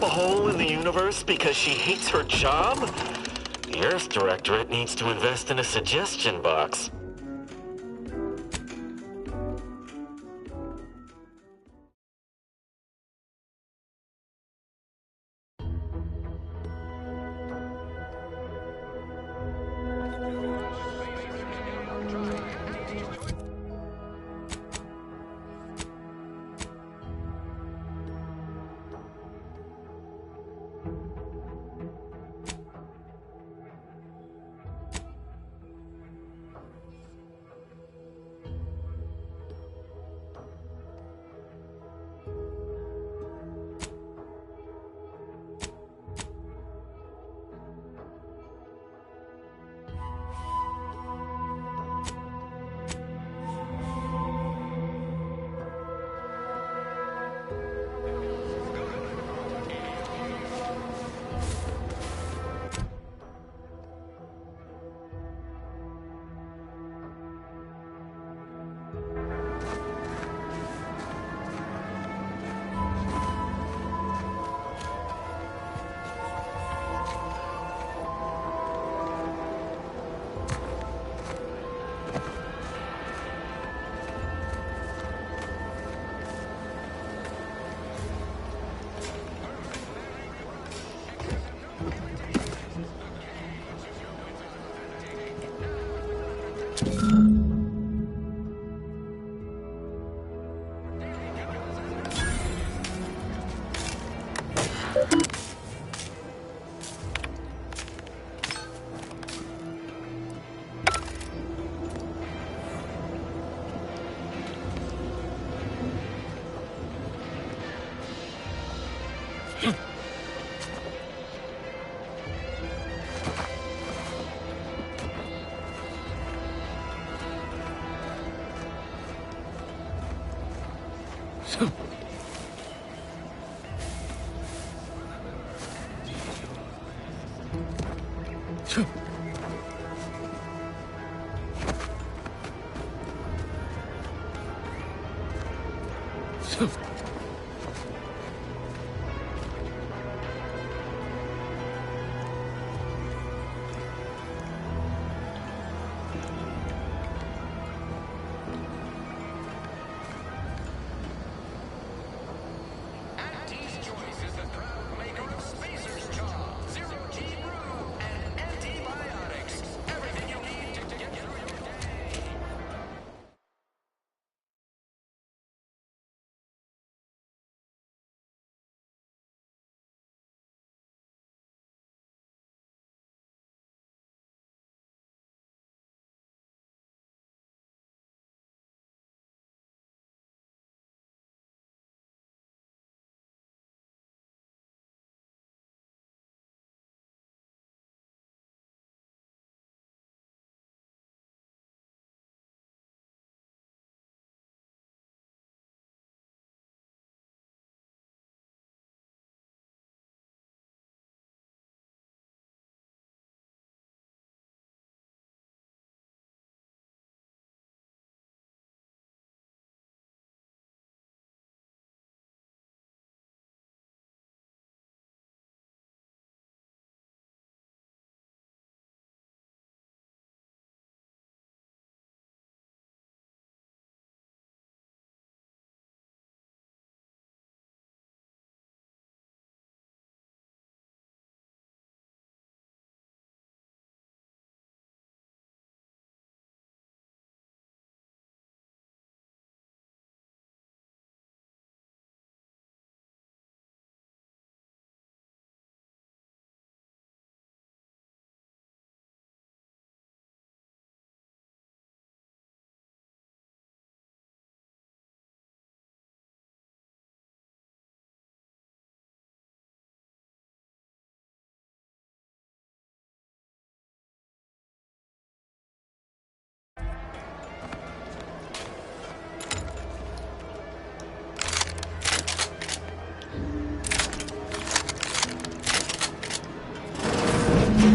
A hole in the universe because she hates her job? The Earth Directorate needs to invest in a suggestion box.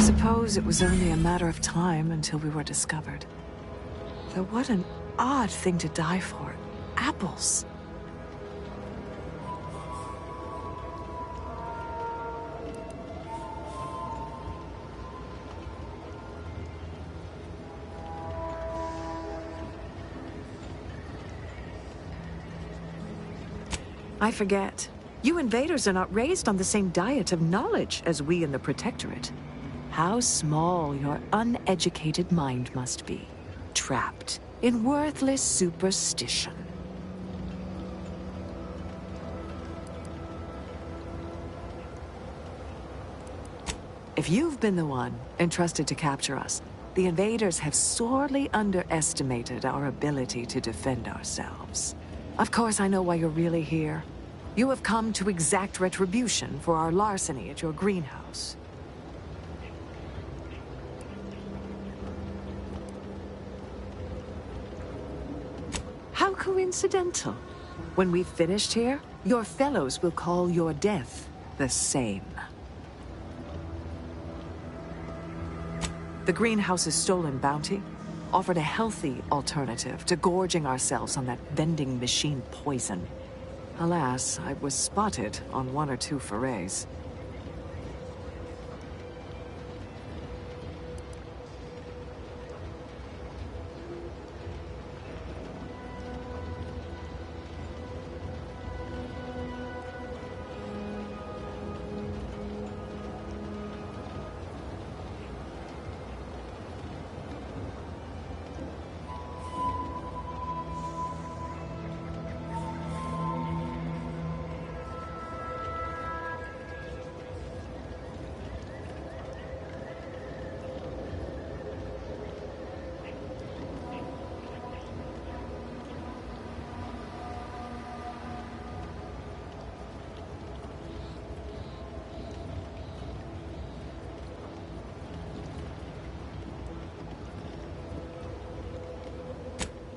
Suppose it was only a matter of time until we were discovered. Though what an odd thing to die for. Apples. I forget. You invaders are not raised on the same diet of knowledge as we in the Protectorate. How small your uneducated mind must be, trapped in worthless superstition. If you've been the one entrusted to capture us, the invaders have sorely underestimated our ability to defend ourselves. Of course, I know why you're really here. You have come to exact retribution for our larceny at your greenhouse. How coincidental. When we've finished here, your fellows will call your death the same. The greenhouse's stolen bounty offered a healthy alternative to gorging ourselves on that vending machine poison. Alas, I was spotted on 1 or 2 forays.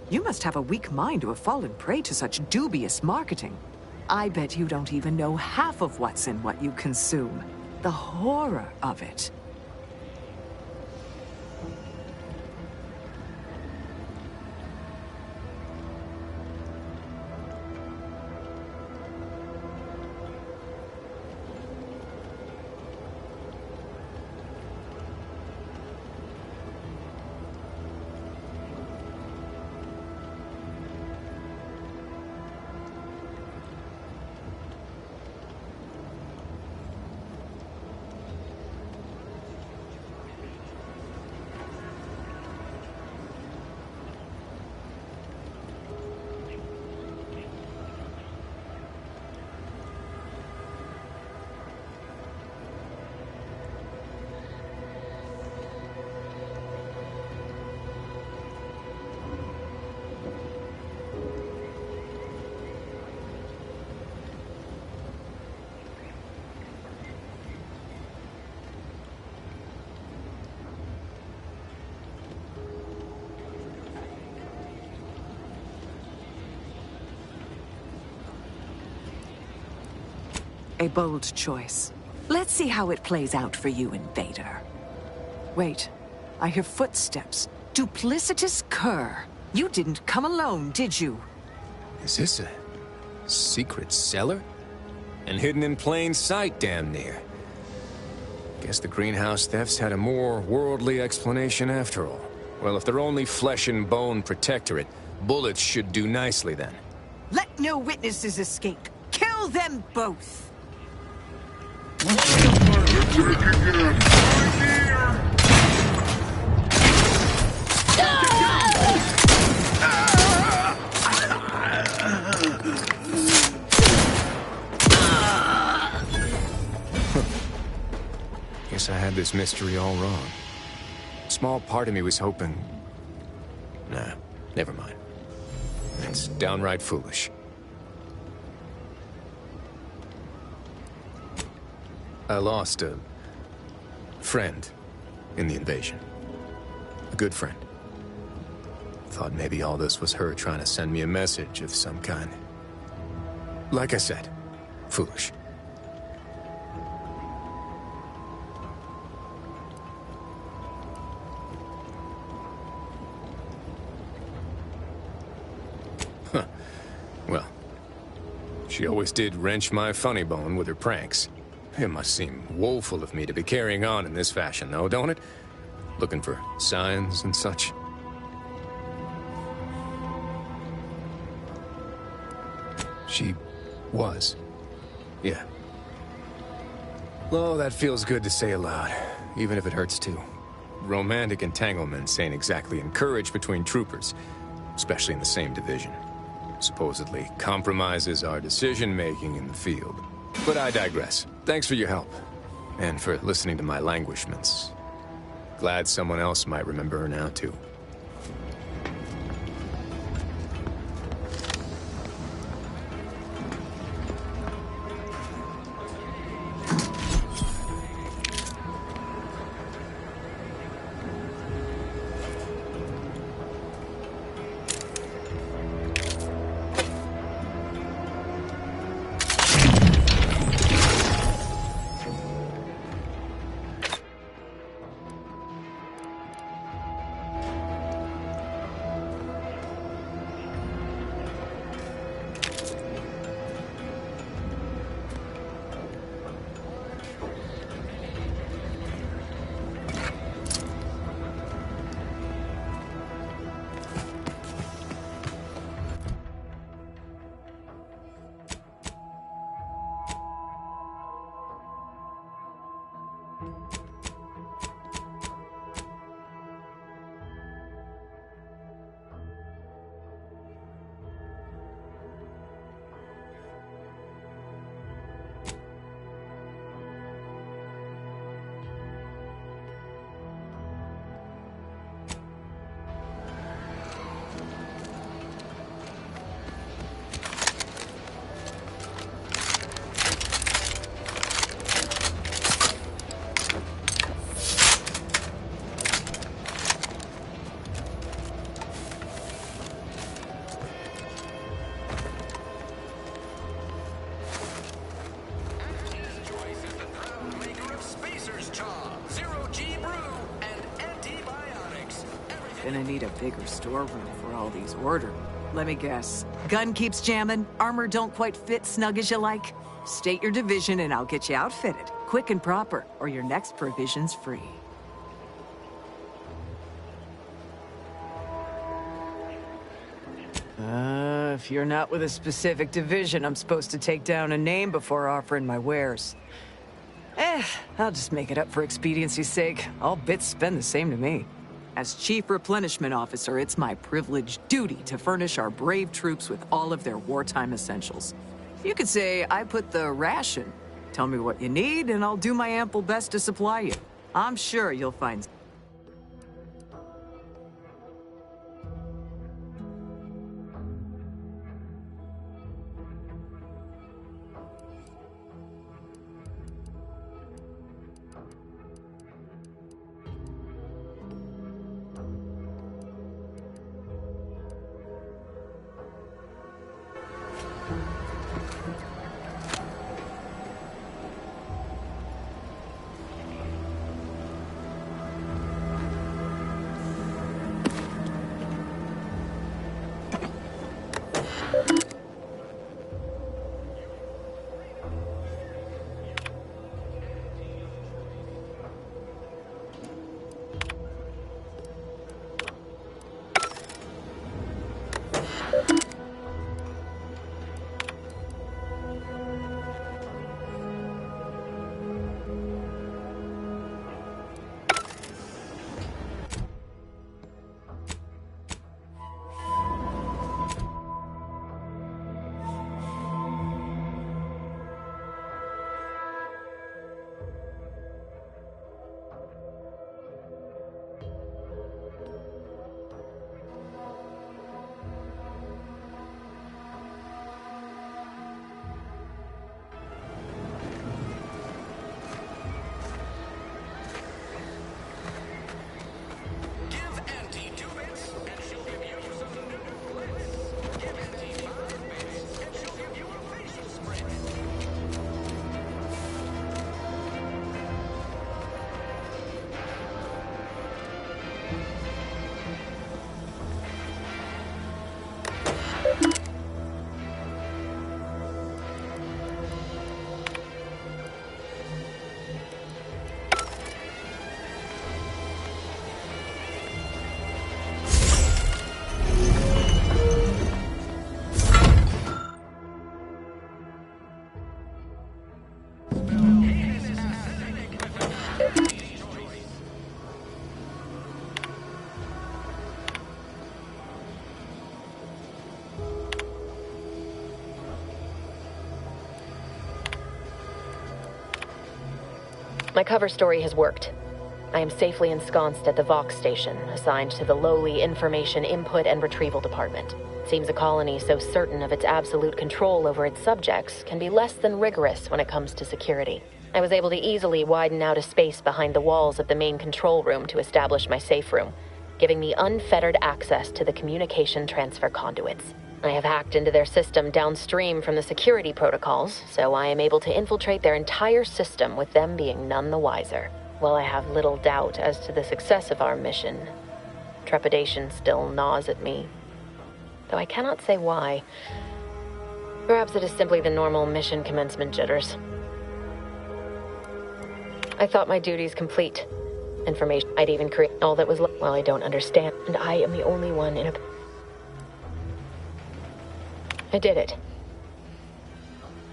You must have a weak mind to have fallen prey to such dubious marketing. I bet you don't even know half of what's in what you consume. The horror of it. A bold choice. Let's see how it plays out for you, Invader. Wait, I hear footsteps. Duplicitous cur. You didn't come alone, did you? Is this a secret cellar? And hidden in plain sight, damn near. Guess the greenhouse thefts had a more worldly explanation after all. Well, if they're only flesh and bone protectorate, bullets should do nicely then. Let no witnesses escape. Kill them both! Guess I had this mystery all wrong. Small part of me was hoping... Nah, never mind. It's downright foolish. I lost a friend in the invasion. A good friend. Thought maybe all this was her trying to send me a message of some kind. Like I said, foolish. Huh. Well, she always did wrench my funny bone with her pranks. It must seem woeful of me to be carrying on in this fashion, though, don't it? Looking for signs and such. She Was. Yeah. Oh, that feels good to say aloud, even if it hurts too. Romantic entanglements ain't exactly encouraged between troopers, especially in the same division. Supposedly compromises our decision-making in the field. But I digress. Thanks for your help, and for listening to my languishments. Glad someone else might remember her now, too. Gonna need a bigger storeroom for all these orders. Let me guess. Gun keeps jamming, armor don't quite fit snug as you like. State your division and I'll get you outfitted, quick and proper, or your next provision's free. If you're not with a specific division, I'm supposed to take down a name before offering my wares. I'll just make it up for expediency's sake. All bits spend the same to me. As Chief Replenishment Officer, it's my privileged duty to furnish our brave troops with all of their wartime essentials. You could say I put the ration. Tell me what you need, and I'll do my ample best to supply you. I'm sure you'll find... My cover story has worked. I am safely ensconced at the Vox station, assigned to the lowly Information Input and Retrieval Department. It seems a colony so certain of its absolute control over its subjects can be less than rigorous when it comes to security. I was able to easily widen out a space behind the walls of the main control room to establish my safe room, giving me unfettered access to the communication transfer conduits. I have hacked into their system downstream from the security protocols, so I am able to infiltrate their entire system with them being none the wiser. While I have little doubt as to the success of our mission, trepidation still gnaws at me, though I cannot say why. Perhaps it is simply the normal mission commencement jitters. I thought my duties complete. Information I'd even create all that was well, I don't understand, and I am the only one in a... I did it.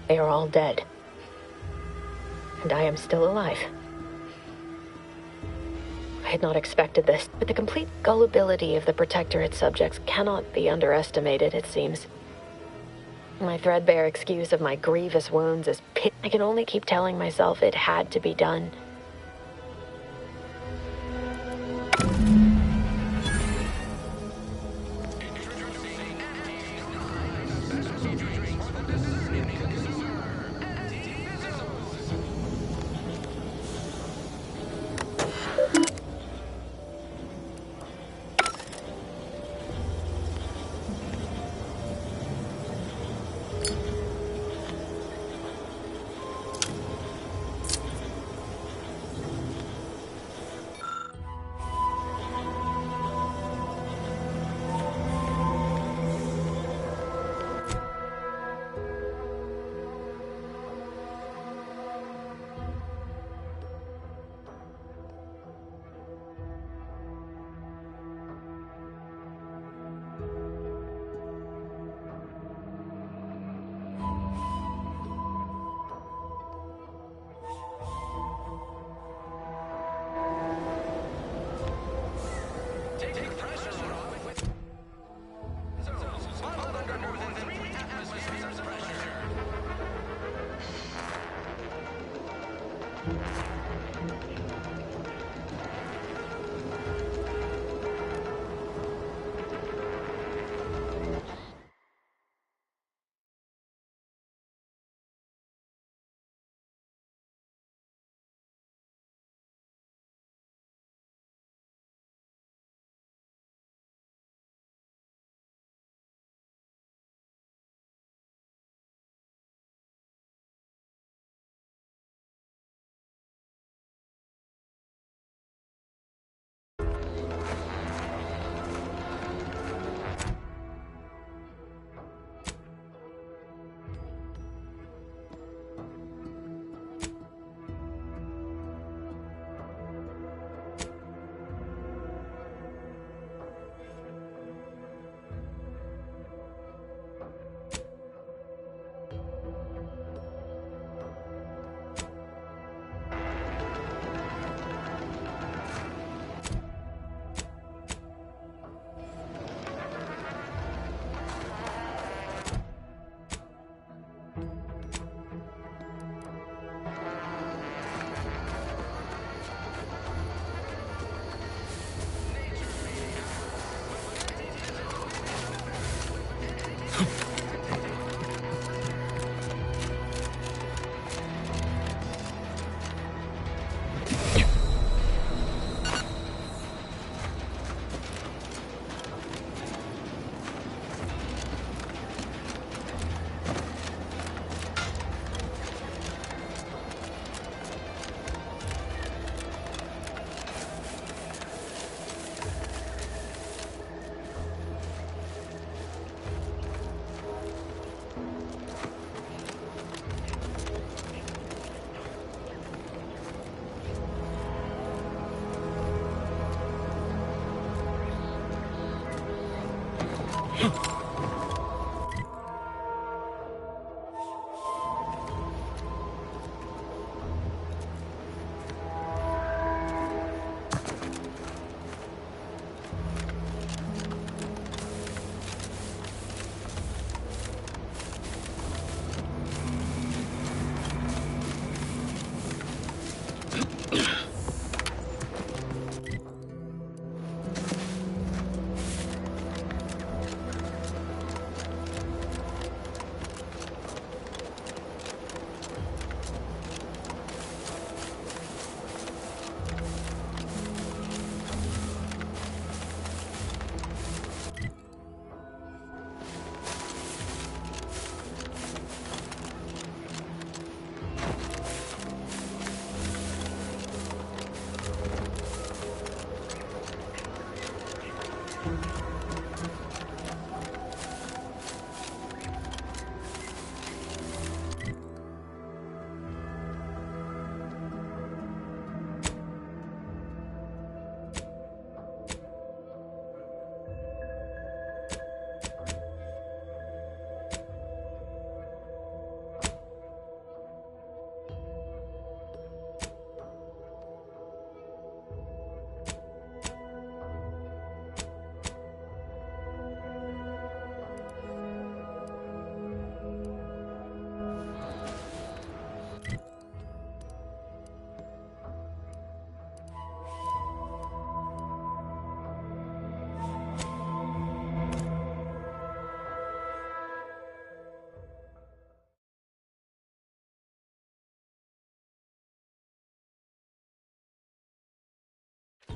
They are all dead. And I am still alive. I had not expected this, but the complete gullibility of the Protectorate's subjects cannot be underestimated, it seems. My threadbare excuse of my grievous wounds is I can only keep telling myself it had to be done.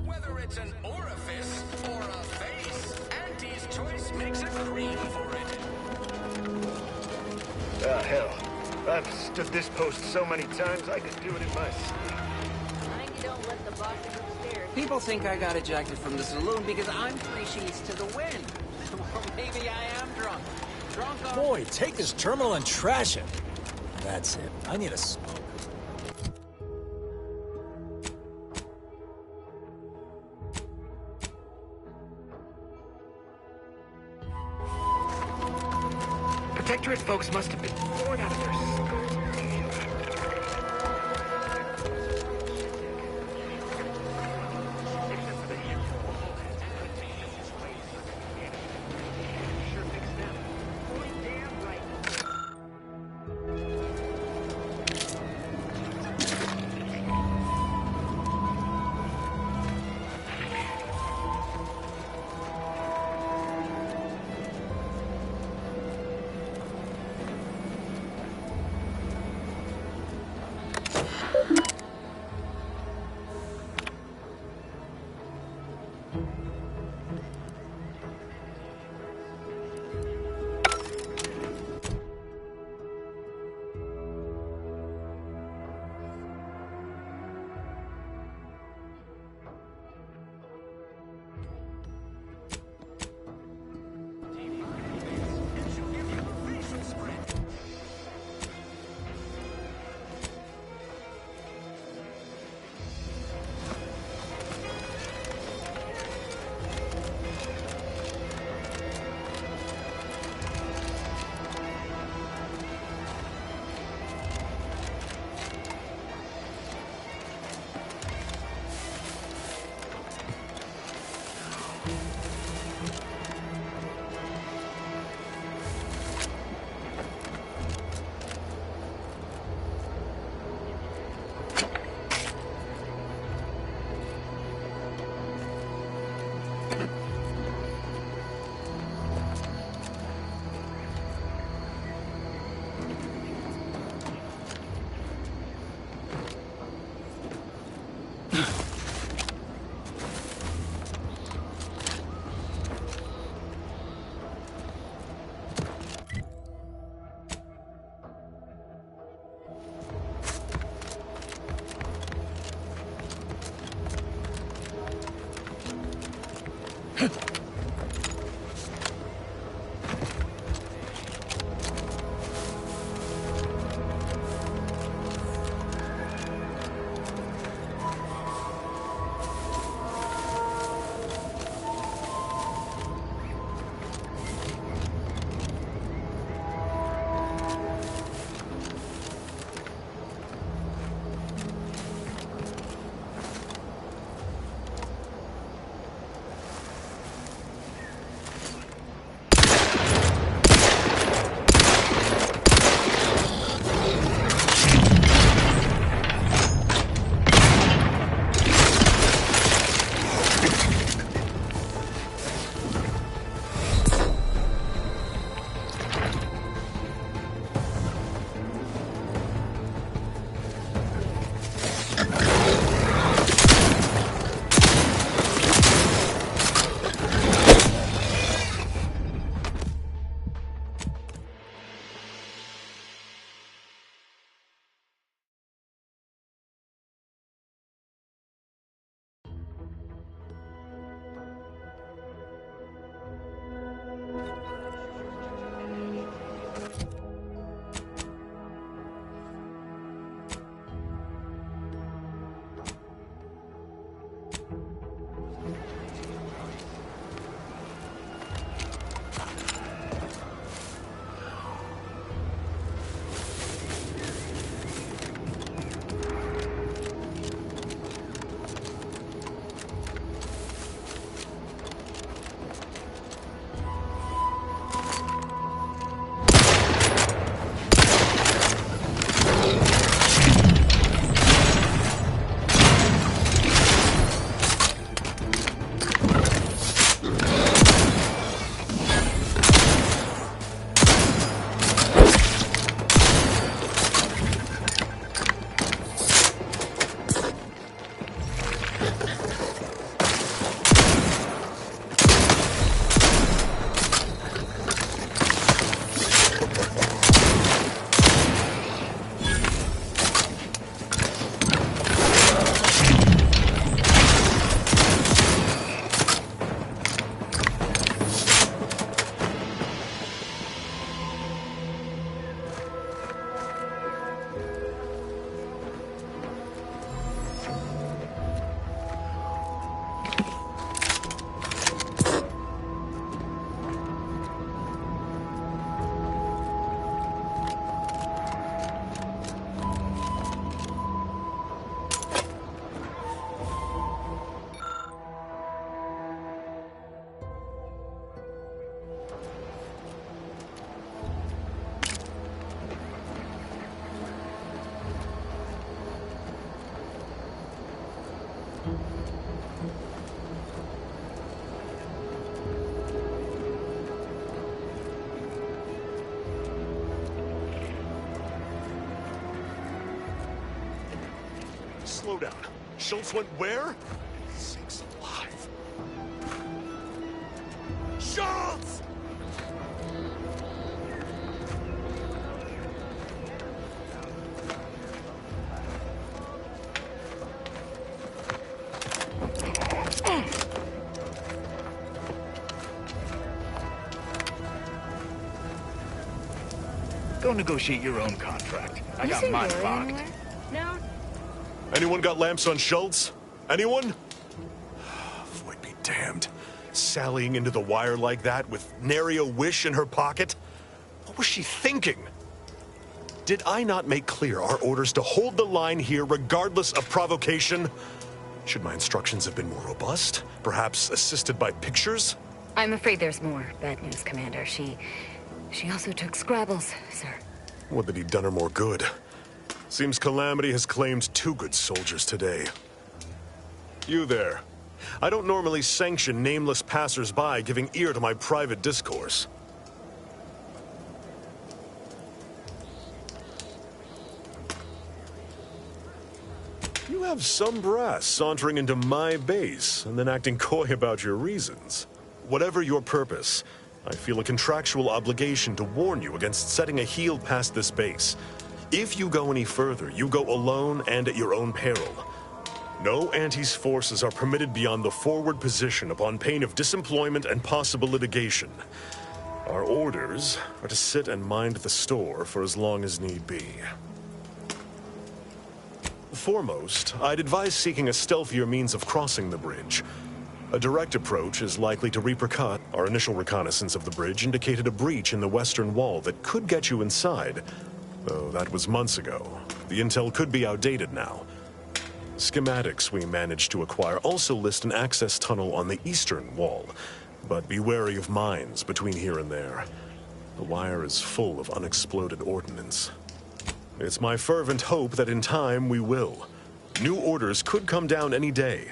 Whether it's an orifice or a face, Auntie's choice makes a cream for it. Ah, hell. I've stood this post so many times I could do it in my sleep. Mind you don't let the boxes upstairs. People think I got ejected from the saloon because I'm 3 sheets to the wind. Well, maybe I am drunk. Drunk on... Boy, take this terminal and trash it. That's it. I need a smoke. Protectorate folks must have been bored out of their skulls. Slow down. Schultz went where? Sakes alive. Schultz! Go negotiate your own contract. I got mine locked. No? Anyone got lamps on Schultz? Anyone? Void be damned. Sallying into the wire like that with nary a wish in her pocket? What was she thinking? Did I not make clear our orders to hold the line here regardless of provocation? Should my instructions have been more robust? Perhaps assisted by pictures? I'm afraid there's more. Bad news, Commander. She also took Scrabbles, sir. Would that he'd done her more good. Seems Calamity has claimed 2 good soldiers today. You there. I don't normally sanction nameless passers-by giving ear to my private discourse. You have some brass sauntering into my base and then acting coy about your reasons. Whatever your purpose, I feel a contractual obligation to warn you against setting a heel past this base. If you go any further, you go alone and at your own peril. No Anti's forces are permitted beyond the forward position upon pain of disemployment and possible litigation. Our orders are to sit and mind the store for as long as need be. Foremost, I'd advise seeking a stealthier means of crossing the bridge. A direct approach is likely to repercut. Our initial reconnaissance of the bridge indicated a breach in the western wall that could get you inside, though that was months ago. The intel could be outdated now. Schematics we managed to acquire also list an access tunnel on the eastern wall, but be wary of mines between here and there. The wire is full of unexploded ordnance. It's my fervent hope that in time we will. New orders could come down any day.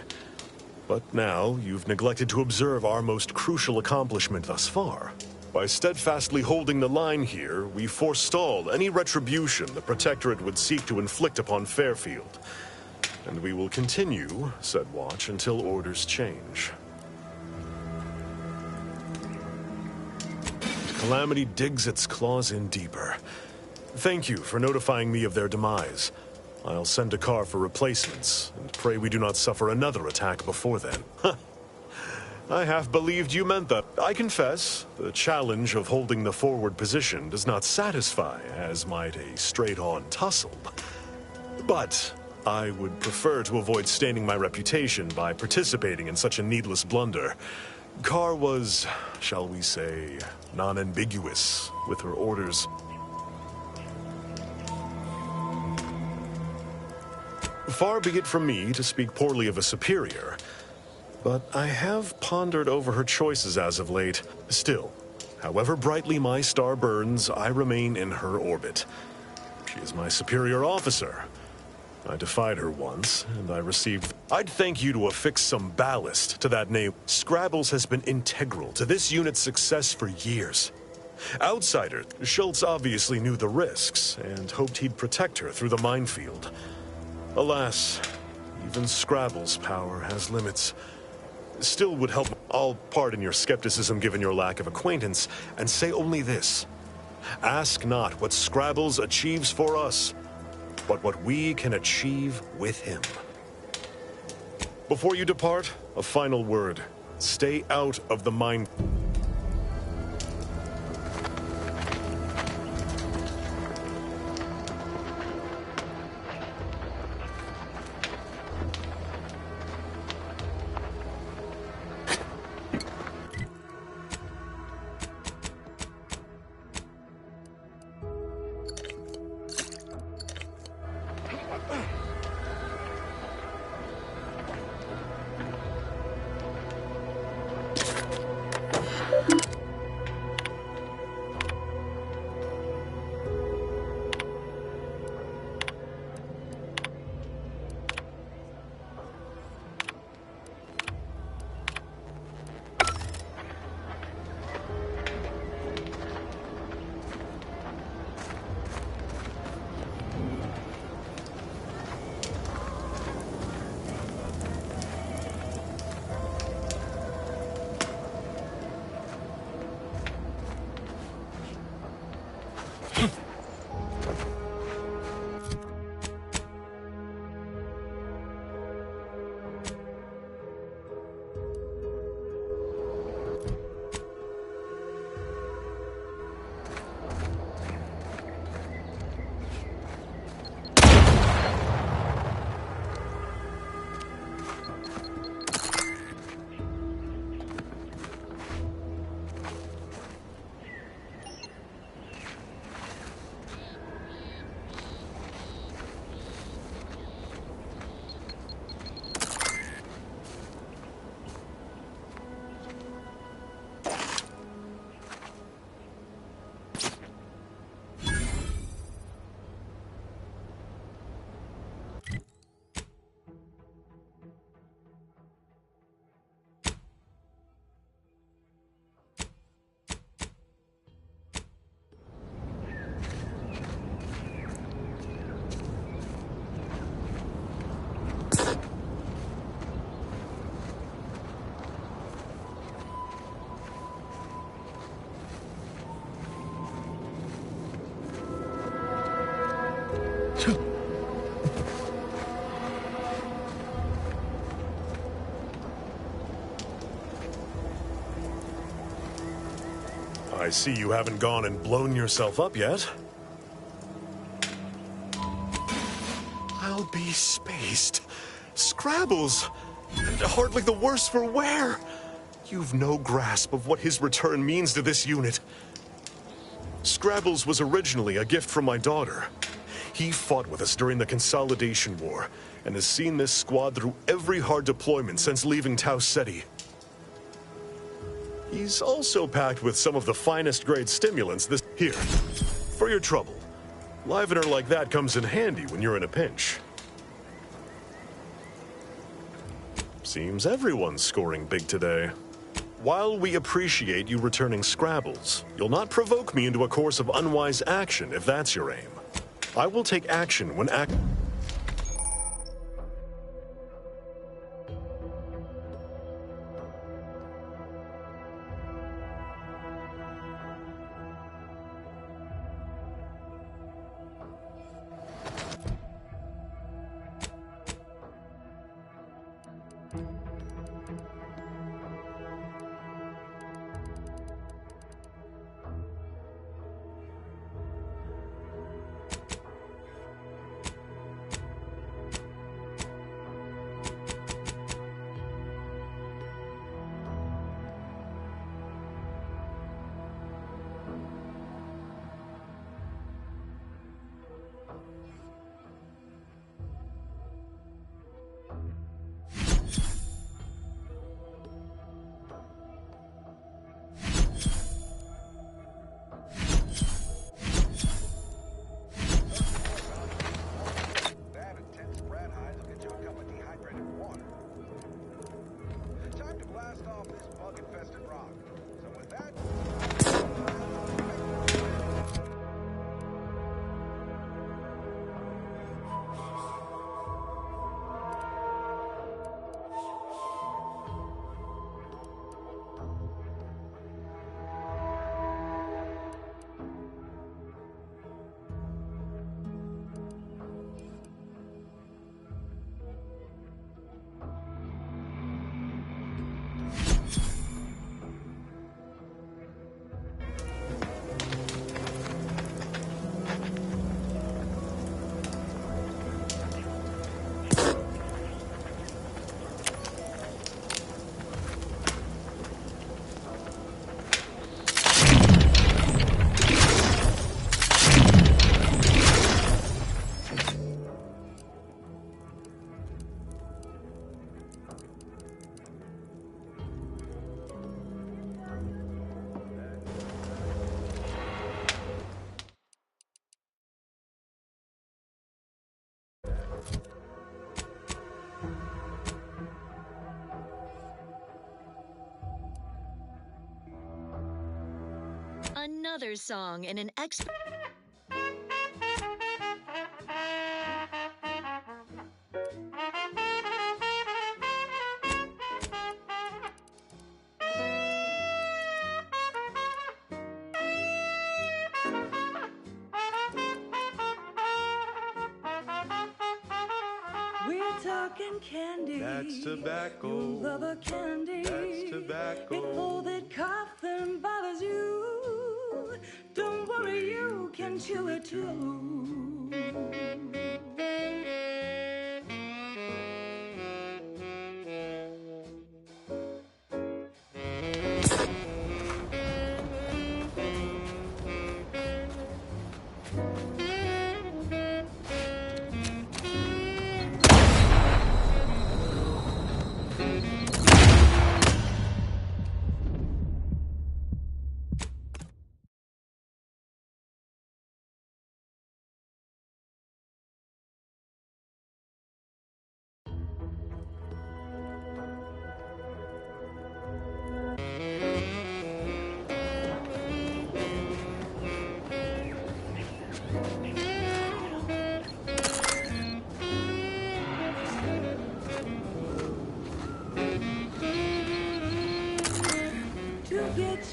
But now, you've neglected to observe our most crucial accomplishment thus far. By steadfastly holding the line here, we forestall any retribution the Protectorate would seek to inflict upon Fairfield. And we will continue said watch until orders change. Calamity digs its claws in deeper. Thank you for notifying me of their demise. I'll send a car for replacements, and pray we do not suffer another attack before then. I half believed you meant that. I confess, the challenge of holding the forward position does not satisfy, as might a straight-on tussle. But I would prefer to avoid staining my reputation by participating in such a needless blunder. Carr was, shall we say, non-ambiguous with her orders. Far be it from me to speak poorly of a superior, but I have pondered over her choices as of late. Still, however brightly my star burns, I remain in her orbit. She is my superior officer. I defied her once, and I received... I'd thank you to affix some ballast to that name. Scrabbles has been integral to this unit's success for years. Outsider, Schultz obviously knew the risks, and hoped he'd protect her through the minefield. Alas, even Scrabble's power has limits. Still would help. I'll pardon your skepticism given your lack of acquaintance, and say only this. Ask not what Scrabbles achieves for us, but what we can achieve with him. Before you depart, a final word. Stay out of the mine... I see you haven't gone and blown yourself up yet. I'll be spaced. Scrabbles! And hardly the worse for wear! You've no grasp of what his return means to this unit. Scrabbles was originally a gift from my daughter. He fought with us during the Consolidation War, and has seen this squad through every hard deployment since leaving Tau Ceti. He's also packed with some of the finest grade stimulants this... Here, for your trouble. Livener like that comes in handy when you're in a pinch. Seems everyone's scoring big today. While we appreciate you returning Scrabbles, you'll not provoke me into a course of unwise action if that's your aim. I will take action when Another song in an expert. We're talking candy. That's tobacco. You love a candy. That's tobacco. Before that coughing bothers you, don't worry, you can chew it too.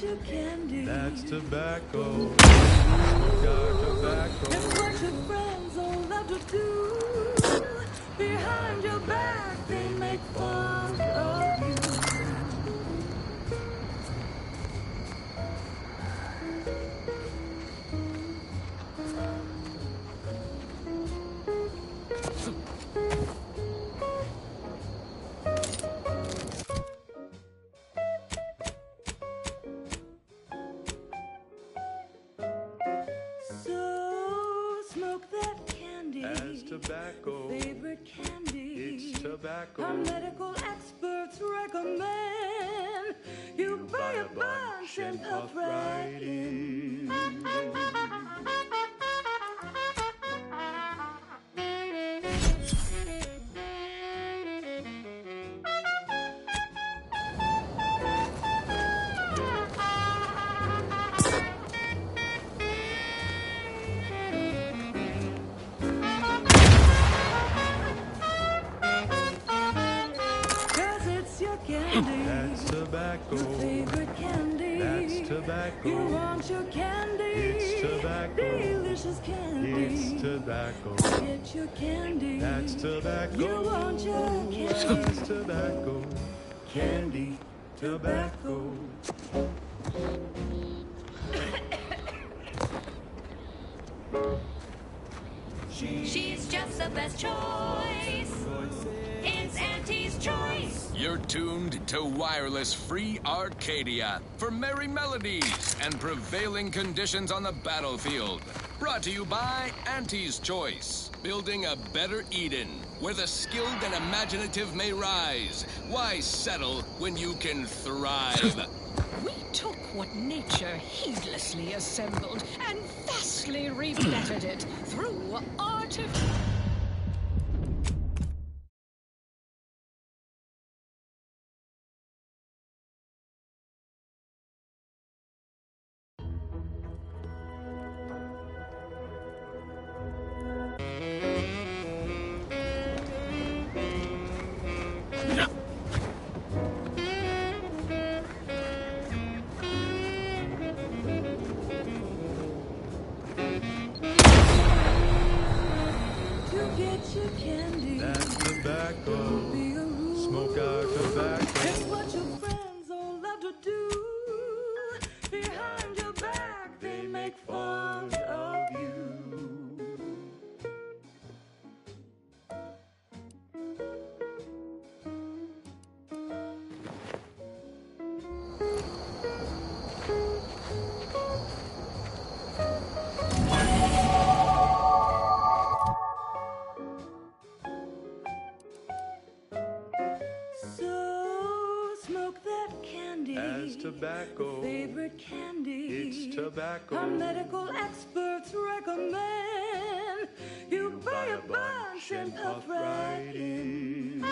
your candy. That's tobacco. Smoke our tobacco. It's what your friends all love to do. Behind your back, they make fun of you. So smoke that candy. As tobacco. Your favorite candy. It's tobacco. Our medical experts recommend you buy a bunch and puff right in. Cause it's your candy. That's tobacco. Your favorite candy. That's tobacco. You want your candy. It's tobacco. Delicious candy. It's tobacco. Get your candy. That's tobacco. You want your candy. That's tobacco. Candy. Tobacco. She's just the best choice. It's Auntie's choice. You're tuned to Wireless Free Arcadia for merry melodies and prevailing conditions on the battlefield. Brought to you by Auntie's Choice, building a better Eden, where the skilled and imaginative may rise. Why settle when you can thrive? We took what nature heedlessly assembled and vastly rebettered it through artificial... Get your candy. That's tobacco. Be a rule. Smoke our tobacco. It's what your friends all love to do. Behind your back, they make fun of you. So smoke that candy. As tobacco. Favorite candy. It's tobacco. Our medical experts recommend you buy a bunch and puff right in.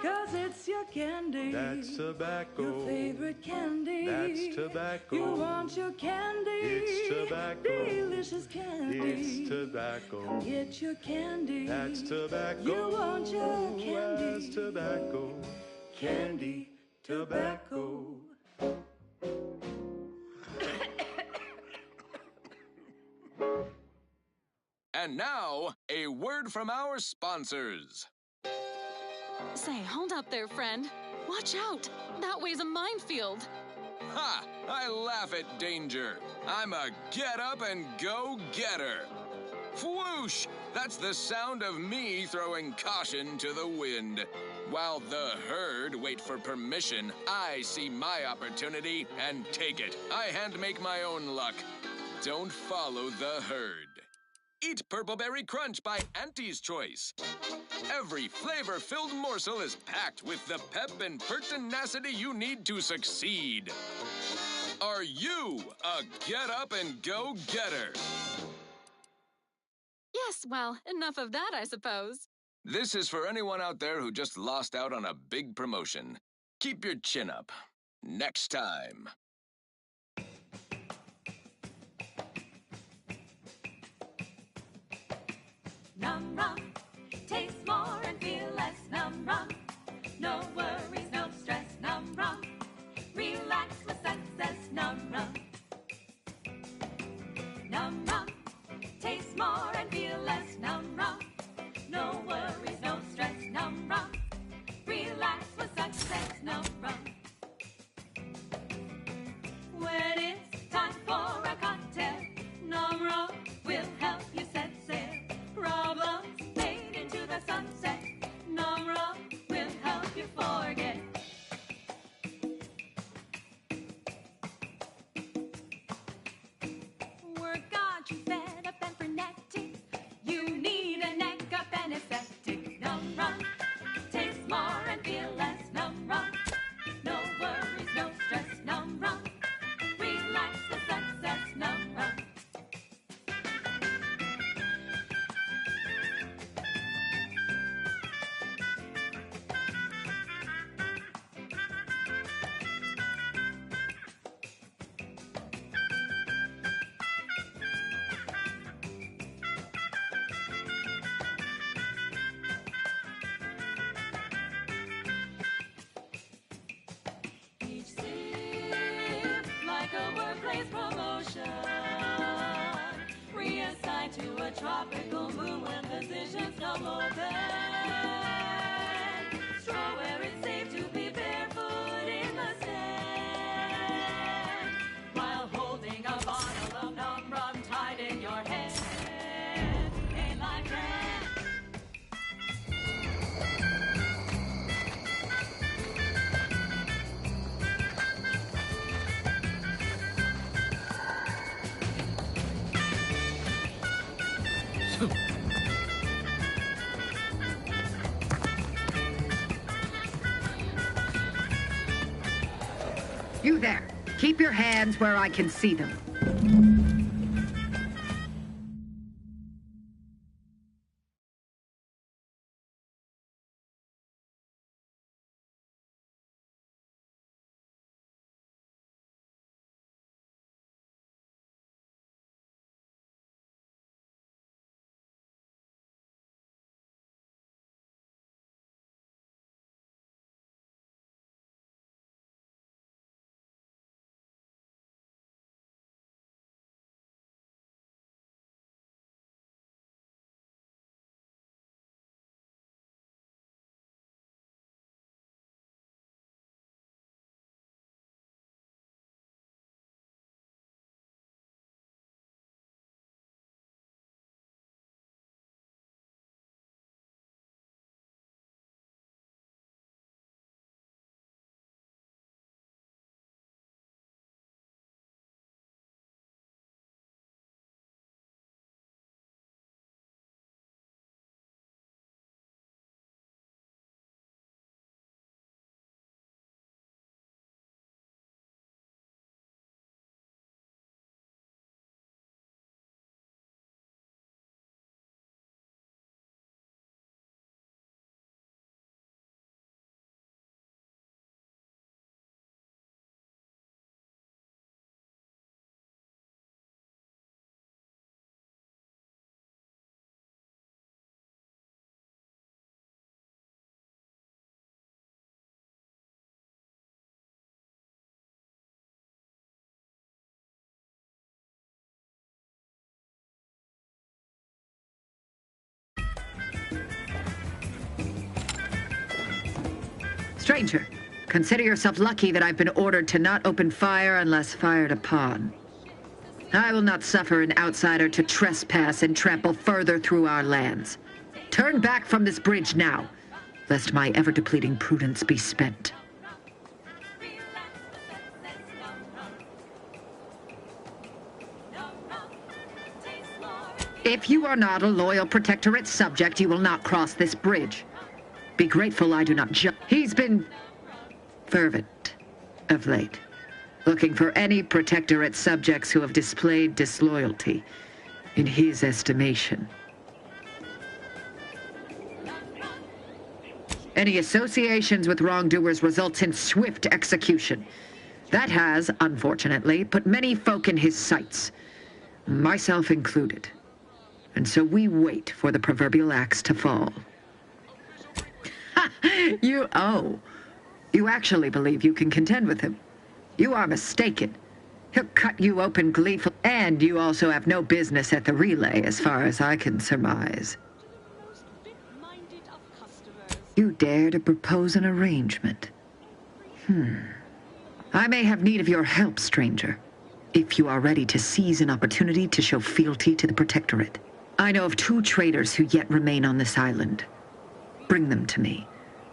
Cause it's your candy. That's tobacco. Your favorite candy. That's tobacco. You want your candy. It's tobacco. Delicious candy. It's tobacco. Get your candy. That's tobacco. You want your candy. That's tobacco. Candy. Tobacco. And now, a word from our sponsors. Say, hold up there, friend. Watch out. That way's a minefield. Ha! I laugh at danger. I'm a get-up-and-go-getter. Whoosh! That's the sound of me throwing caution to the wind. While the herd wait for permission, I see my opportunity and take it. I hand-make my own luck. Don't follow the herd. Eat Purple Berry Crunch by Auntie's Choice. Every flavor-filled morsel is packed with the pep and pertinacity you need to succeed. Are you a get-up-and-go-getter? Yes, well, enough of that, I suppose. This is for anyone out there who just lost out on a big promotion. Keep your chin up. Next time. Num rum, taste more and feel less. Num rum, no worries, no stress. Num rum, relax with success. Num rum, num rum, taste more and feel less. Num rum, no worries, no stress. Num rum, relax with success. Num rum. When it's time for a cocktail, num rum will help you set sail. Problems fade into the sunset. Num rum will help you forget. Work got you fed up and frenetic. You need a neck up anesthetic. Num rum, taste more and feel less. Num rum, no worries, no stress. Num rum, relax with success. Num rum. Each sip like a workplace promotion, reassigned to a tropical mood when positions no more bend. Straw where it's safe to be barefoot in the sand, while holding a bottle of num rum tied in your hand. Ain't like grand. You there. Keep your hands where I can see them. Stranger, consider yourself lucky that I've been ordered to not open fire unless fired upon. I will not suffer an outsider to trespass and trample further through our lands. Turn back from this bridge now, lest my ever-depleting prudence be spent. If you are not a loyal Protectorate subject, you will not cross this bridge. Be grateful I do not He's been fervent of late, looking for any Protectorate subjects who have displayed disloyalty in his estimation. Any associations with wrongdoers results in swift execution. That has, unfortunately, put many folk in his sights, myself included. And so we wait for the proverbial axe to fall. You actually believe you can contend with him. You are mistaken. He'll cut you open gleefully, and you also have no business at the relay, as far as I can surmise. You dare to propose an arrangement? I may have need of your help, stranger, if you are ready to seize an opportunity to show fealty to the Protectorate. I know of 2 traitors who yet remain on this island. Bring them to me,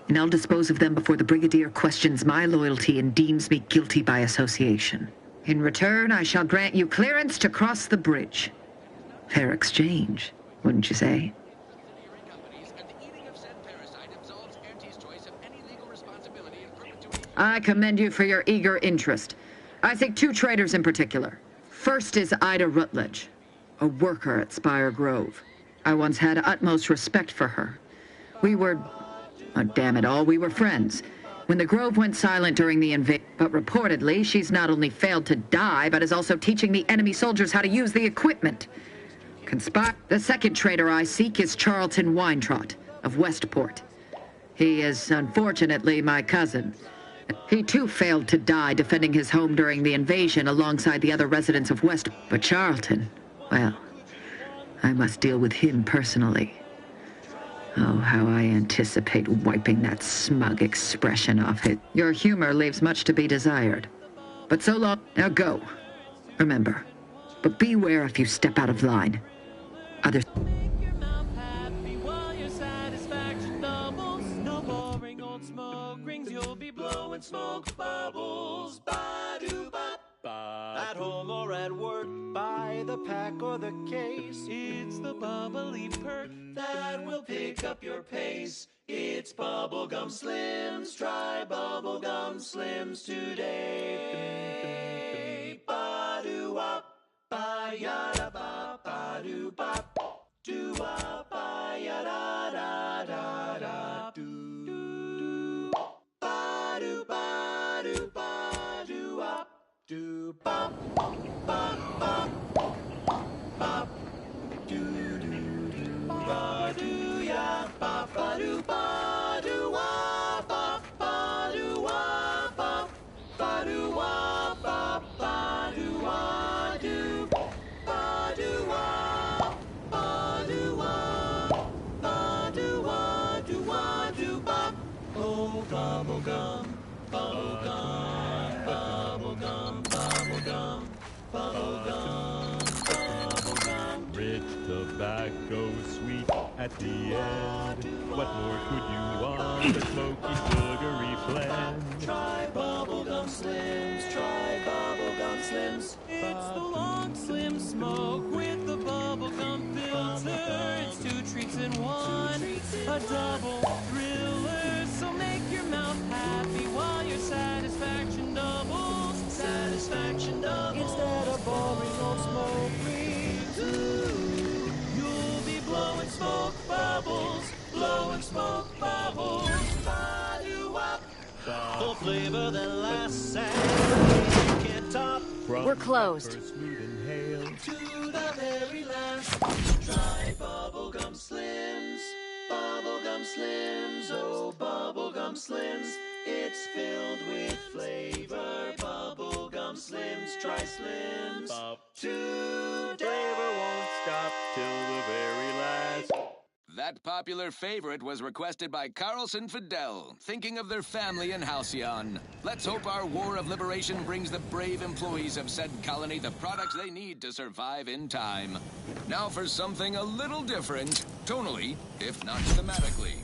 and I'll dispose of them before the Brigadier questions my loyalty and deems me guilty by association. In return, I shall grant you clearance to cross the bridge. Fair exchange, wouldn't you say? I commend you for your eager interest. I think 2 traitors in particular. First is Ida Rutledge, a worker at Spire Grove. I once had utmost respect for her. We were, damn it all, we were friends. When the Grove went silent during the invasion, but reportedly she's not only failed to die, but is also teaching the enemy soldiers how to use the equipment. The second traitor I seek is Charlton Weintrot of Westport. He is, unfortunately, my cousin. He too failed to die defending his home during the invasion alongside the other residents of West. But Charlton, well, I must deal with him personally. Oh, how I anticipate wiping that smug expression off it. Your humor leaves much to be desired. But so long. Now go. Remember, but beware if you step out of line. Others. You'll be blowing smoke bubbles, ba-do-bop. At home or at work, by the pack or the case, it's the bubbly perk that will pick up your pace. It's Bubblegum Slims, try Bubblegum Slims today. Ba-do-wop, ba-ya-da-bop, ba-do-bop, do-wop, ba-ya-da-da-da-da-do. Do bop bop bop bop do do do ba do ya bop ba do wa bop ba do wa bop ba do wa bop ba do wa do ba do wa ba do wa ba do wa do bop. Oh, bubblegum, bubblegum, bubblegum, bubblegum, bubblegum, bubblegum. Rich tobacco, sweet at the end. What more could you want? A smoky, sugary blend. Try Bubblegum Slims, try Bubblegum Slims. It's the long slim smoke with the bubblegum filter. It's 2 treats in one, a double thriller. So make your mouth happy while your satisfaction doubles. Satisfaction doubles. Instead of boring old smoke rings, you'll be blowing smoke bubbles, blowing smoke bubbles. Ba-do-wop. Full flavor that lasts and you can't top. We're closed. To the very last. Try Bubblegum Slims. Bubblegum Slims, oh Bubblegum Slims. It's filled with flavor. Bubblegum Slims, try Slims. Today. Flavor won't stop till the very last. That popular favorite was requested by Carlson Fidel, thinking of their family in Halcyon. Let's hope our War of Liberation brings the brave employees of said colony the products they need to survive in time. Now for something a little different, tonally, if not thematically.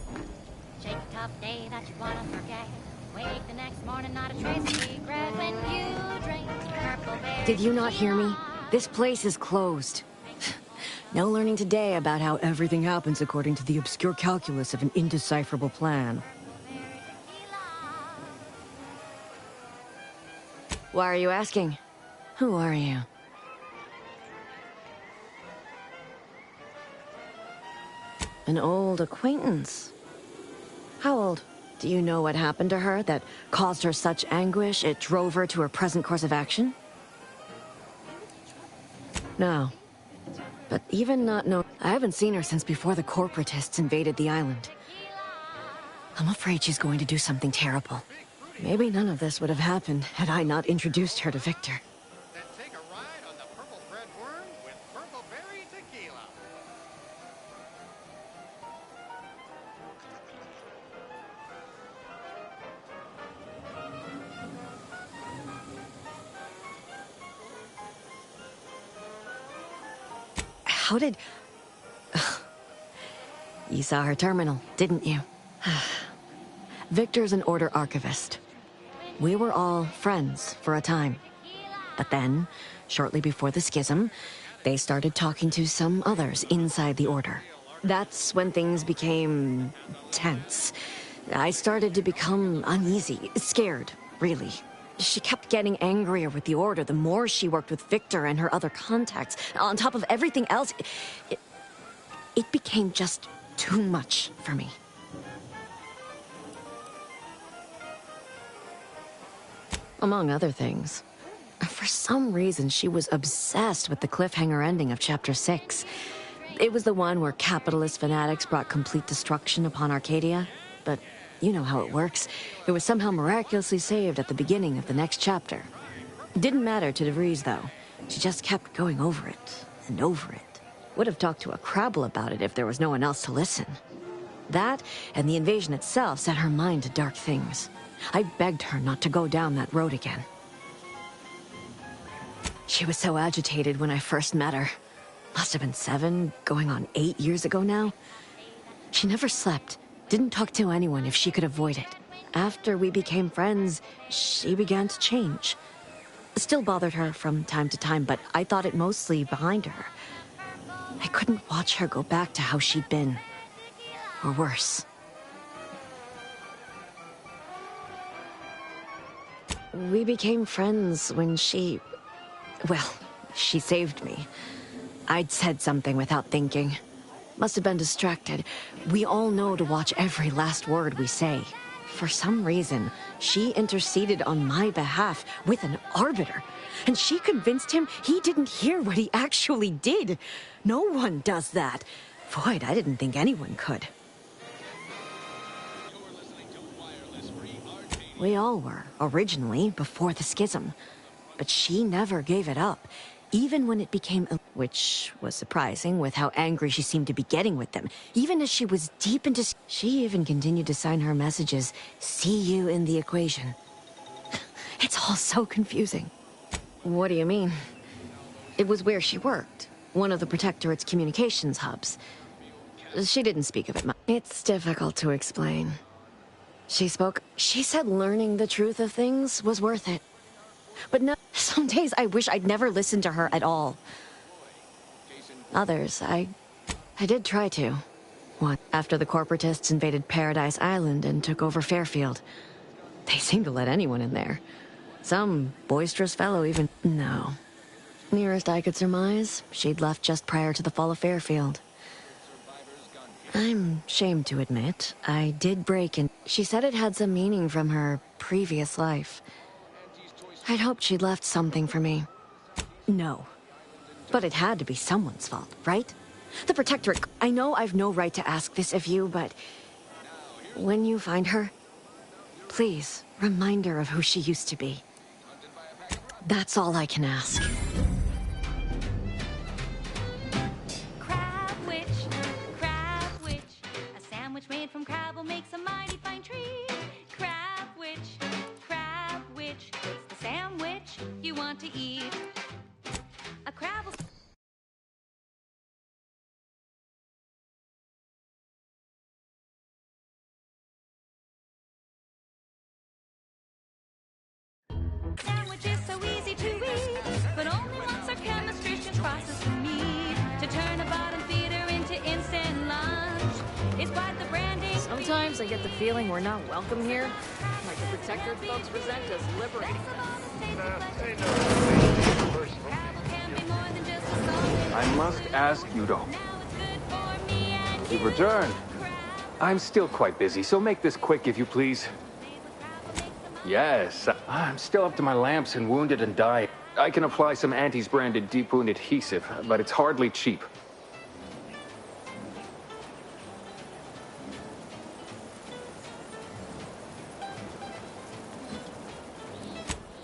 Shake a tough day that you wanna forget. Wake the next morning, not a trace of regret when you drink Purple Berry. Did you not hear me? This place is closed. No learning today about how everything happens according to the obscure calculus of an indecipherable plan. Why are you asking? Who are you? An old acquaintance. How old? Do you know what happened to her that caused her such anguish it drove her to her present course of action? No. But even not know, I haven't seen her since before the corporatists invaded the island. I'm afraid she's going to do something terrible. Maybe none of this would have happened had I not introduced her to Victor. Then take a ride on the purple bread worm with purple berry tequila. How did... You saw her terminal, didn't you? Victor's an Order archivist. We were all friends for a time. But then, shortly before the schism, they started talking to some others inside the Order. That's when things became tense. I started to become uneasy, scared, really. She kept getting angrier with the Order the more she worked with Victor and her other contacts. On top of everything else, it became just too much for me. Among other things, for some reason she was obsessed with the cliffhanger ending of Chapter 6. It was the one where capitalist fanatics brought complete destruction upon Arcadia, but you know how it works. It was somehow miraculously saved at the beginning of the next chapter. It didn't matter to DeVries, though. She just kept going over it and over it. Would have talked to a Crabble about it if there was no one else to listen. That, and the invasion itself, set her mind to dark things. I begged her not to go down that road again. She was so agitated when I first met her. Must have been 7, going on 8 years ago now. She never slept, didn't talk to anyone if she could avoid it. After we became friends, she began to change. Still bothered her from time to time, but I thought it mostly behind her. I couldn't watch her go back to how she'd been. Or worse. We became friends when she... Well, she saved me. I'd said something without thinking. Must have been distracted. We all know to watch every last word we say. For some reason, she interceded on my behalf with an arbiter. And she convinced him he didn't hear what he actually did. No one does that. Void, I didn't think anyone could. We all were, originally, before the schism. But she never gave it up, even when it became... Which was surprising, with how angry she seemed to be getting with them. Even as she was deep into... She even continued to sign her messages, "See you in the equation." It's all so confusing. What do you mean? It was where she worked. One of the Protectorate's communications hubs. She didn't speak of it much. It's difficult to explain. She said learning the truth of things was worth it. But no, some days I wish I'd never listened to her at all. Others, I did try to. What? After the corporatists invaded Paradise Island and took over Fairfield. They seemed to let anyone in there. Some boisterous fellow even... No. Nearest I could surmise, she'd left just prior to the fall of Fairfield. I'm ashamed to admit, I did break in. She said it had some meaning from her previous life. I'd hoped she'd left something for me. No. But it had to be someone's fault, right? The Protectorate... I know I've no right to ask this of you, but... when you find her, please remind her of who she used to be. That's all I can ask. Made from crabble makes a mighty fine tree. Crab witch, it's the sandwich you want to eat. A crabble. Sandwich is so easy to eat, but only once our chemistricians process the meat to turn a bottom feeder into instant lunch. It's quite the branding. Sometimes I get the feeling we're not welcome here. Like the Protectorate folks resent us liberating I must ask you though. You've returned. I'm still quite busy, so make this quick if you please. Yes, I'm still up to my lamps and wounded and dying. I can apply some Antis branded deep wound adhesive, but it's hardly cheap.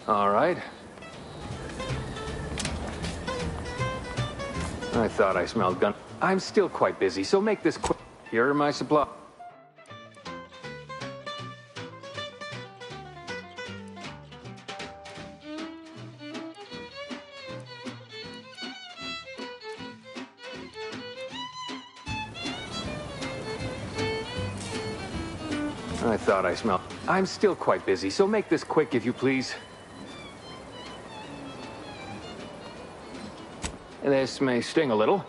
All right. I thought I smelled gun. I'm still quite busy, so make this quick. Here are my supplies. I thought I smelled. I'm still quite busy, so make this quick if you please. This may sting a little.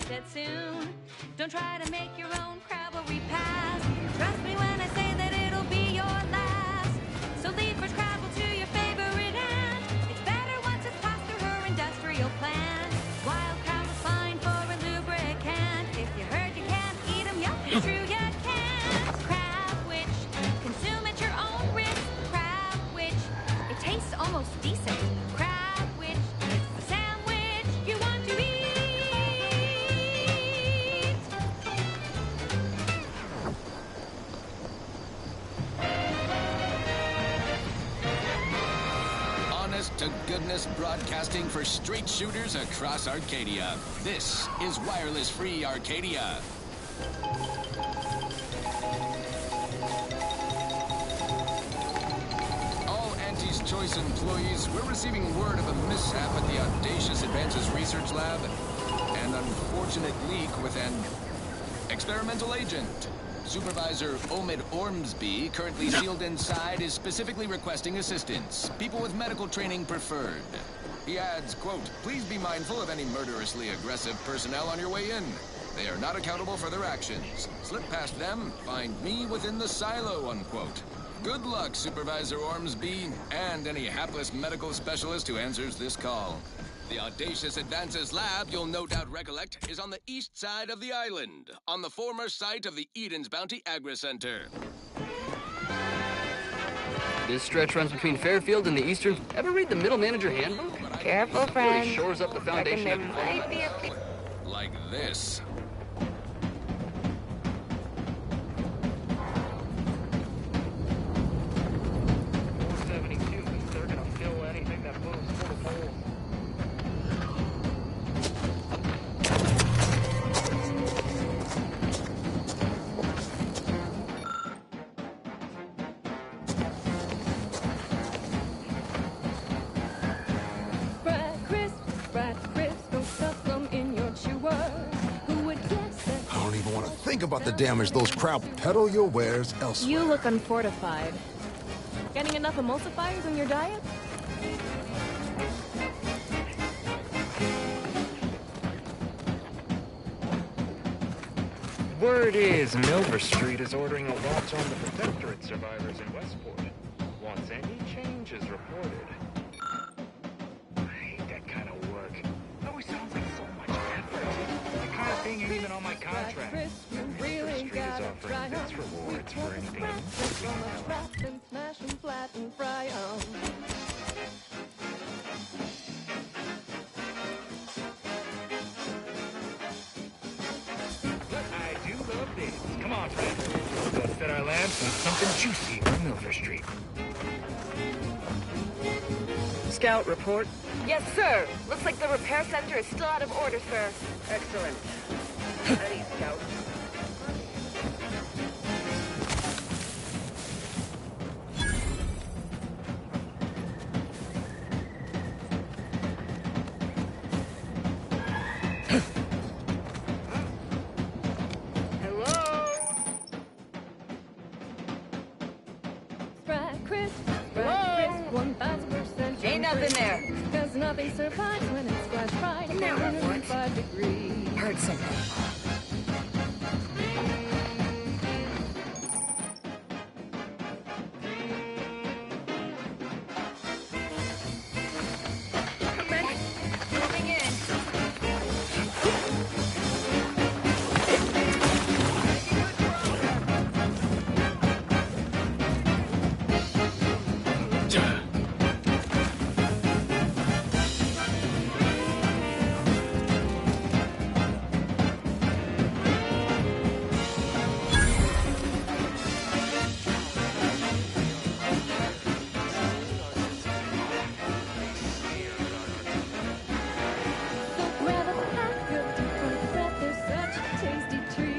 Dead soon. Don't try to make your own Crabble repass. Trust me when I say that it'll be your last. So leave for Crabble to your favorite aunt. It's better once it's passed through her industrial plant. Wild Crabble's fine for a lubricant. If you heard you can't eat 'em, yup, it's true you can't. Crab Witch, consume at your own risk. Crab Witch, it tastes almost decent. Crab Witch, it's the sandwich you want to eat. To goodness broadcasting for straight shooters across Arcadia. This is Wireless Free Arcadia. All Antis Choice employees, we're receiving word of a mishap at the Audacious Advances Research Lab. An unfortunate leak with an experimental agent. Supervisor Omid Ormsby, currently sealed inside, is specifically requesting assistance. People with medical training preferred. He adds, quote, please be mindful of any murderously aggressive personnel on your way in. They are not accountable for their actions. Slip past them, find me within the silo, unquote. Good luck, Supervisor Ormsby, and any hapless medical specialist who answers this call. The Audacious Advances Lab, you'll no doubt recollect, is on the east side of the island, on the former site of the Eden's Bounty Agri-Center. This stretch runs between Fairfield and the Eastern. Ever read the Middle Manager Handbook? Careful, friend. Really shores up the foundation of... Might be a... Like this. Think about the damage those crowd. Peddle your wares elsewhere. You look unfortified. Getting enough emulsifiers in your diet? Word is Milver Street is ordering a watch on the Protectorate survivors in Westport. Once any change is reported. I hate that kind of work. It always sounds like so much effort. The kind of thing ain't even on my contract. Milver Street is offering its rewards for anything I do love this. Come on, friend. Let's set our land. glance on something juicy on Milver Street. Scout, report. Yes, sir. Looks like the repair center is still out of order, sir. Excellent. Ready, Scout. Ain't nothing there. Cause nothing survives when it's flash bright at 105 degrees. Heard something. Moving in.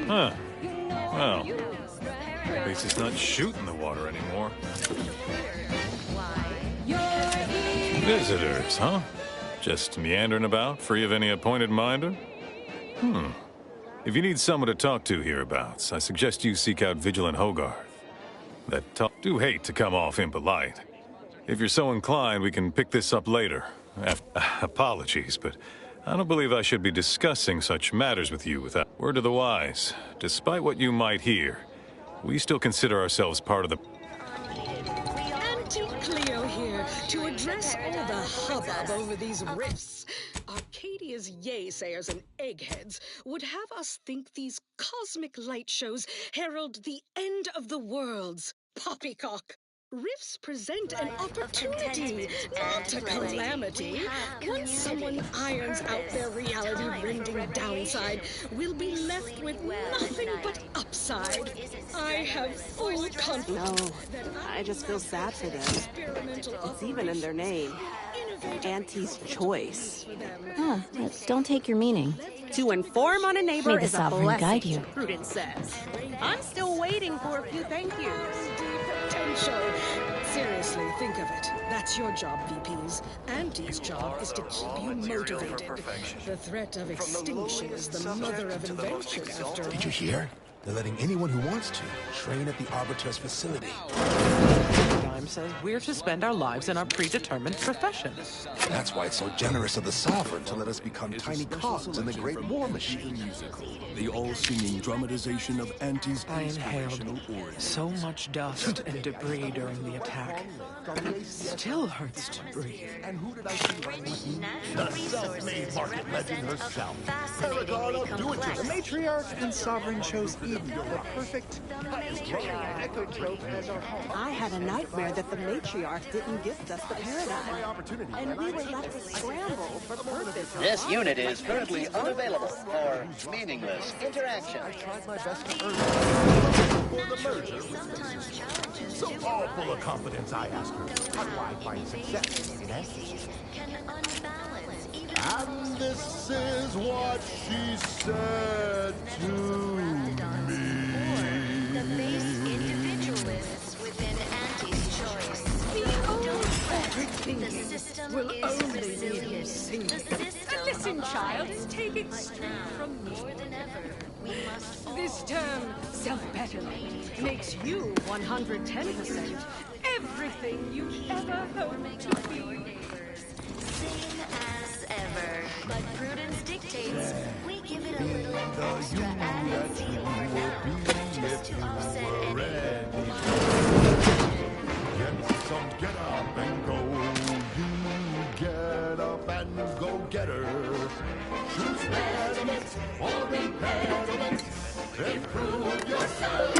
Huh. Well, at least it's not shooting the water anymore. Visitors, huh? Just meandering about, free of any appointed minder? If you need someone to talk to hereabouts, I suggest you seek out Vigilant Hogarth. Do hate to come off impolite. If you're so inclined, we can pick this up later. Apologies, but I don't believe I should be discussing such matters with you without word to the wise. Despite what you might hear, we still consider ourselves part of the... Auntie Cleo here to address all the hubbub over these rifts. Arcadia's yaysayers and eggheads would have us think these cosmic light shows herald the end of the worlds. Poppycock! Rifts present an opportunity, not a calamity. Once someone irons out their reality-rending downside, we'll be left with nothing but upside. I have full confidence. No, I just feel sad for them. It's even in their name. Auntie's choice. Huh, don't take your meaning. To inform on a neighbor May the is a sovereign blessing, guide you. Prudence says. I'm still waiting for a few thank yous. Potential. Seriously, think of it. That's your job, VPs. Auntie's job is to keep you motivated. The threat of extinction is the mother of invention, after all. Did you hear? They're letting anyone who wants to train at the Arbiter's facility. Time says we're to spend our lives in our predetermined profession. That's why it's so generous of the Sovereign to let us become tiny cogs in the great war machine. The all-singing dramatization of Auntie's I inhaled so much dust and debris during the attack, but it still hurts to breathe. And who did I see right with you? The self-made market legend herself. Paragon of Do-It-Yourself. The Matriarch and Sovereign chose Eden, the perfect ecotrope as our home. I had a nightmare that the matriarch didn't gift us the paradigm, and we were left to scramble for purpose. This unit is currently unavailable for meaningless interaction. I tried my best to earn it for the merger. So all full of confidence, I asked her, how do I find success in Antis? And this is what she said to me. The base individualists within Auntie's choice. The system will is only resilient. leave you single. The system Listen, child, evolves. take it straight from me. More than ever, we must This term, self-betterment, makes you 110% everything you ever hoped to be. sing as ever. But prudence dictates we give it a little extra added flavor just to offset any Get up and go. You get up and go get her. Choose pediment or impediment. Improve yourself.